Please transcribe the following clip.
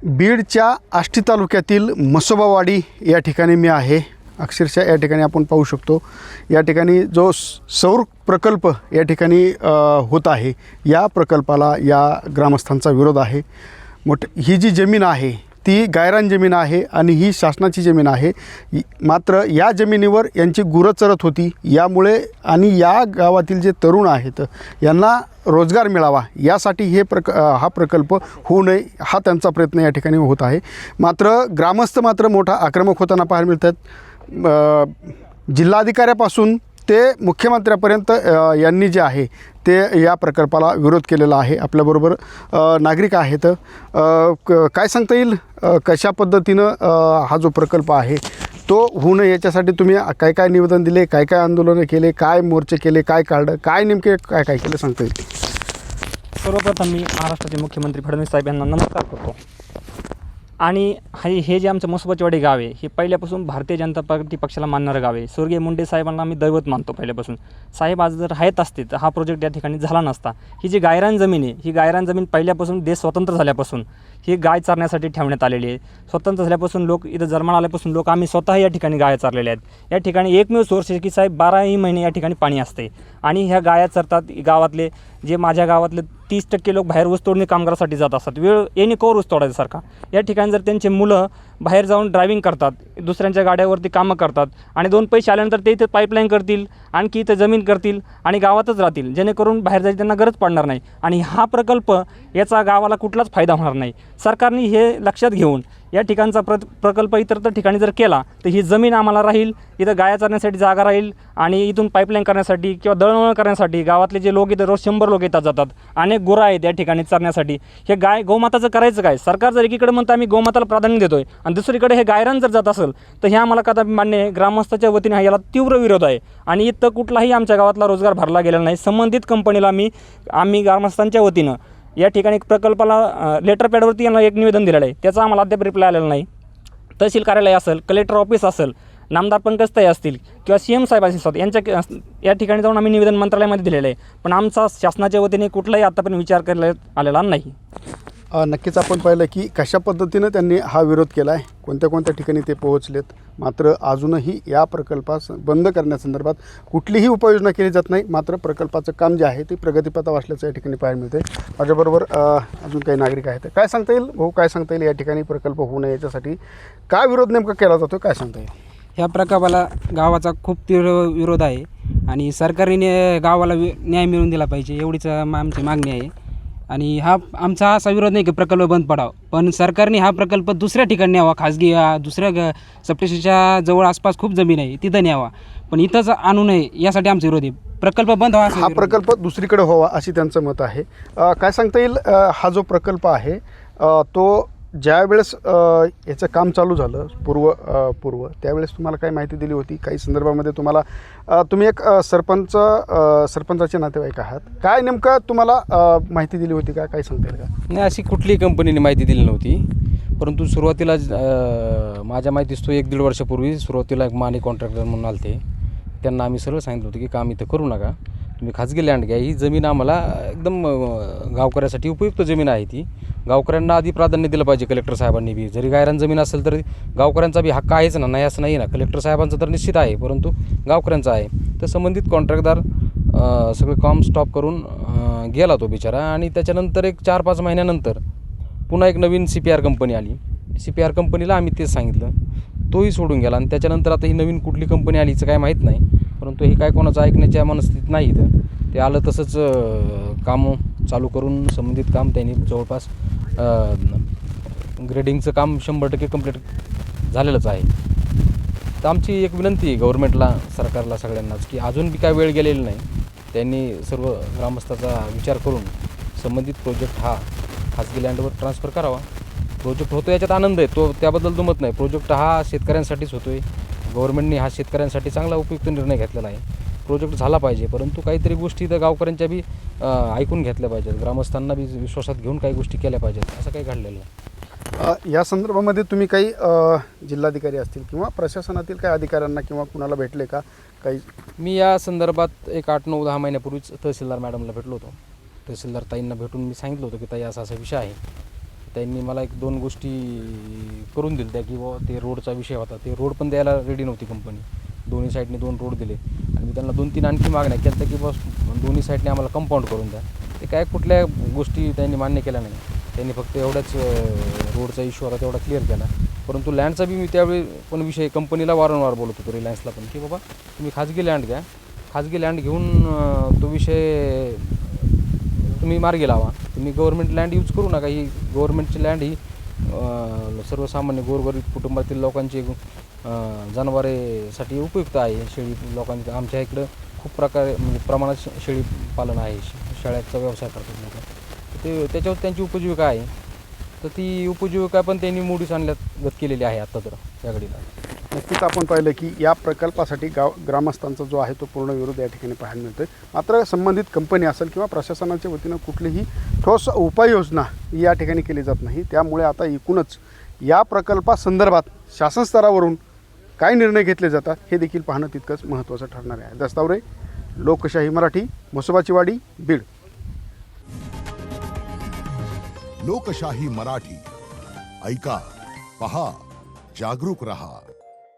बीडच्या आष्टी तालुक्यातील मसोबावाडी या ठिकाणी मी आहे. अक्षरशः या ठिकाणी आपण पाहू शकतो, या ठिकाणी जो सौर प्रकल्प या ठिकाणी होत आहे, या प्रकल्पाला या ग्रामस्थांचा विरोध आहे. ही जी जमीन आहे ती गायरान जमीन आहे आणि ही शासनाची जमीन आहे. मात्र या जमिनीवर यांची गुरं चरत होती. यामुळे आणि या गावातील जे तरुण आहेत यांना रोजगार मिळावा यासाठी हा प्रकल्प होऊ नये हा त्यांचा प्रयत्न या ठिकाणी होत आहे. मात्र ग्रामस्थ मात्र मोठा आक्रमक होताना पाहायला मिळतात. जिल्हाधिकाऱ्यापासून ते मुख्यमंत्र्यापर्यंत यांनी जे आहे ते या प्रकल्पाला विरोध केलेला आहे. आपल्याबरोबर नागरिक आहेत. काय सांगता येईल कशा पद्धतीनं हा जो प्रकल्प आहे तो होऊ नये याच्यासाठी तुम्ही काय काय निवेदन दिले, काय काय आंदोलनं केले, काय मोर्चे केले, काय काढलं, काय नेमके काय काय केलं सांगता येईल? सर्वप्रथम मी महाराष्ट्राचे मुख्यमंत्री फडणवीस साहेब यांना नमस्कार करतो. आणि हे जे आमचं मसोबाचीवाडी गाव आहे हे पहिल्यापासून भारतीय जनता पार्टी पक्षाला मानणारं गाव आहे. स्वर्गीय मुंडे साहेबांना आम्ही दैवत मानतो पहिल्यापासून. साहेब आज जर राहत असते तर हा प्रोजेक्ट या ठिकाणी झाला नसता. ही जी गायरान जमीन आहे ही गायरान जमीन पहिल्यापासून देश स्वतंत्र झाल्यापासून ही गाय चारण्यासाठी ठेवण्यात आलेली आहे. स्वतंत्र झाल्यापासून लोक इथं जन्माला आल्यापासून लोक आम्ही स्वतः या ठिकाणी गाया चारलेल्या आहेत. या ठिकाणी एकमेव सोर्स आहे की साहेब 12ही महिने या ठिकाणी पाणी असते आणि ह्या गाया चरतात. गावातले जे माझ्या गावातले 30% लोक बाहेर ऊस तोडणी कामगारासाठी जात असतात. वेळ येणे कवर ऊस तोडायसारखा. या ठिकाणी जर त्यांचे मुलं बाहेर जाऊन ड्रायव्हिंग करतात, दुसऱ्यांच्या गाड्यावरती कामं करतात आणि 2 पैसे आल्यानंतर ते इथं पाईपलाईन करतील, आणखी इथं जमीन करतील आणि गावातच राहतील, जेणेकरून बाहेर जायची त्यांना गरज पडणार नाही. आणि हा प्रकल्प याचा गावाला कुठलाच फायदा होणार नाही. सरकारने हे लक्षात घेऊन या ठिकाणचा प्रकल्प इतर ठिकाणी जर केला तर ही जमीन आम्हाला राहील, इथं गाया चारण्यासाठी जागा राहील आणि इथून पाईपलाईन करण्यासाठी किंवा दळणवळण करण्यासाठी गावातले जे लोक इथं रोज 100 लोक येतात जातात. अनेक गुरं आहेत या ठिकाणी चरण्यासाठी. हे गोमाताचं करायचं काय? सरकार जर एकीकडे म्हणतं आम्ही गोमाताला प्राधान्य देतोय आणि दुसरीकडे हे गायरान जर जात असेल तर हे आम्हाला कदापि मान्य आहे. ग्रामस्थाच्या वतीने याला तीव्र विरोध आहे आणि इथं कुठलाही आमच्या गावातला रोजगार भरला गेलेला नाही. संबंधित कंपनीला आम्ही ग्रामस्थांच्या वतीनं या ठिकाणी प्रकल्पाला लेटर पॅडवरती यांना एक निवेदन दिलेलं आहे. त्याचा आम्हाला अद्याप रिप्लाय आलेला नाही. तहसील कार्यालय असेल, कलेक्टर ऑफिस असेल, नामदार पंकजताई असतील किंवा CM साहेब असतील यांच्या या ठिकाणी जाऊन आम्ही निवेदन मंत्रालयामध्ये दिलेलं आहे. पण आमचा शासनाच्या वतीने कुठलाही आतापर्यंत विचार करण्यात आलेला नाही. नक्कीच आपण पाहिलं की कशा पद्धतीनं त्यांनी हा विरोध केला आहे, कोणत्या कोणत्या ठिकाणी ते पोहोचलेत. मात्र अजूनही या प्रकल्पास बंद करण्यासंदर्भात कुठलीही उपाययोजना केली जात नाही. मात्र प्रकल्पाचं काम जे आहे ते प्रगतीपथावर असल्याचं या ठिकाणी पाहायला मिळते. माझ्याबरोबर अजून काही नागरिक आहेत. काय सांगता येईल भाऊ, काय सांगता येईल या ठिकाणी प्रकल्प होऊ नये याच्यासाठी काय विरोध नेमका केला जातो, काय सांगता येईल? ह्या प्रकल्पाला गावाचा खूप तीव्र विरोध आहे आणि सरकारने गावाला न्याय मिळवून दिला पाहिजे एवढीच आमची मागणी आहे. आणि आमचा असा विरोध नाही की प्रकल्प बंद पडावा, पण सरकारने हा प्रकल्प दुसऱ्या ठिकाणी न्यावा. खाजगी दुसऱ्या सबस्टेशनच्या जवळ आसपास खूप जमीन आहे तिथं न्यावा, पण इथंच आणू नये यासाठी आमचा विरोध आहे. प्रकल्प बंद व्हावा, हा प्रकल्प दुसरीकडे व्हावा अशी त्यांचं मत आहे. काय सांगता येईल हा जो प्रकल्प आहे तो ज्या वेळेस याचं काम चालू झालं पूर्व त्यावेळेस तुम्हाला काय माहिती दिली होती? काही संदर्भामध्ये तुम्ही एक सरपंचाचे नातेवाईक आहात, काय नेमकं तुम्हाला माहिती दिली होती का, काय सांगता येईल का? नाही, अशी कुठलीही कंपनीने माहिती दिली नव्हती. परंतु सुरुवातीला माझ्या माहितीस तो 1-1.5 वर्षापूर्वी सुरुवातीला एक माने कॉन्ट्रॅक्टर म्हणून आलते. त्यांना आम्ही सरळ सांगितलं होतं की काम इथं करू नका, तुम्ही खाजगी लँड घ्या. ही जमीन आम्हाला एकदम गावकऱ्यासाठी उपयुक्त जमीन आहे. ती गावकऱ्यांना आधी प्राधान्य दिलं पाहिजे. कलेक्टर साहेबांनी बी जरी गायरान जमीन असेल तरी गावकऱ्यांचा बी हक्क आहेच ना, नाही असं नाही ना. कलेक्टर साहेबांचा तर निश्चित आहे, परंतु गावकऱ्यांचा आहे. तर संबंधित कॉन्ट्रॅक्टदार सगळे काम स्टॉप करून गेला तो बिचारा. आणि त्याच्यानंतर एक 4-5 महिन्यानंतर पुन्हा एक नवीन CPR कंपनी आली. CPR कंपनीला आम्ही तेच सांगितलं, तोही सोडून गेला. आणि त्याच्यानंतर आता ही नवीन कुठली कंपनी आली हिचं काय माहीत नाही, परंतु हे काय कोणाचं ऐकण्याच्या मनस्थितीत नाही. तर ते आलं तसंच काम चालू करून संबंधित काम त्यांनी जवळपास ग्रेडिंगचं काम 100% कंप्लीट झालेलंच आहे. तर आमची एक विनंती आहे गव्हर्नमेंटला, सरकारला, सगळ्यांनाच की अजून बी काय वेळ गेलेली नाही. त्यांनी सर्व ग्रामस्थाचा विचार करून संबंधित प्रोजेक्ट हा खाजगी लँडवर ट्रान्सफर करावा. प्रोजेक्ट होतो याच्यात आनंद आहे, तो त्याबद्दल दुमत नाही. प्रोजेक्ट हा शेतकऱ्यांसाठीच होतो आहे. गव्हर्नमेंटने हा शेतकऱ्यांसाठी चांगला उपयुक्त निर्णय घेतलेला आहे. प्रोजेक्ट झाला पाहिजे, परंतु काहीतरी गोष्टी तर गावकऱ्यांच्या बी ऐकून घेतल्या पाहिजेत, ग्रामस्थांना बी विश्वासात घेऊन काही गोष्टी केल्या पाहिजेत. असं काही घडलेलं नाही. या संदर्भामध्ये तुम्ही काही जिल्हाधिकारी असतील किंवा प्रशासनातील काही अधिकाऱ्यांना किंवा कुणाला भेटले का काही? मी या संदर्भात एक 8-9-10 महिन्यापूर्वीच तहसीलदार मॅडमला भेटलो होतो. तहसीलदार ताईंना भेटून मी सांगितलं होतं की ताई असा असा विषय आहे, त्यांनी मला 1-2 गोष्टी करून दिल्या की बुवा ते रोडचा विषय होता, ते रोड पण द्यायला रेडी नव्हती कंपनी. दोन्ही साईडने 2 रोड दिले आणि मी त्यांना 2-3 आणखी मागण्या केल्या तर की बस दोन्ही साईडने आम्हाला कंपाऊंड करून द्या. ते काय कुठल्या गोष्टी त्यांनी मान्य केल्या नाही. त्यांनी फक्त एवढ्याच रोडचा इश्यू होता तेवढा क्लिअर केला. परंतु लँडचा बी मी त्यावेळी पण विषय कंपनीला वारंवार बोलत होतो, रिलायन्सला पण, की बाबा तुम्ही खाजगी लँड घ्या, खाजगी लँड घेऊन तो विषय तुम्ही मार्गी लावा. तुम्ही गव्हर्नमेंट लँड यूज करू नका. ही गव्हर्नमेंटची लँड ही सर्वसामान्य गोरगरीब कुटुंबातील लोकांची जनावरेसाठी उपयुक्त आहे. शेळी लोकांची आमच्या इकडं खूप प्रकारे म्हणजे प्रमाणात शेळी पालन आहे, शेळ्याचा व्यवसाय करतात लोक. ते त्याच्यावर त्यांची उपजीविका आहे. तर ती उपजीविका पण त्यांनी मोडीच आणल्यागत केलेली आहे आत्ता तर या घडीला. नक्कीच आपण पाहिलं की या प्रकल्पासाठी ग्रामस्थांचा जो आहे तो पूर्ण विरोध या ठिकाणी पाहायला मिळतोय. मात्र संबंधित कंपनी असेल किंवा प्रशासनाच्या वतीनं कुठलीही ठोस उपाययोजना या ठिकाणी केली जात नाही. त्यामुळे आता एकूणच या प्रकल्पासंदर्भात शासन स्तरावरून काय निर्णय घेतले जातात हे देखील पाहणं तितकंच महत्त्वाचं ठरणार आहे. दस्तावरे, लोकशाही मराठी, म्हसोबाची वाडी, बीड. लोकशाही मराठी, ऐका, पहा, जागरूक रहा.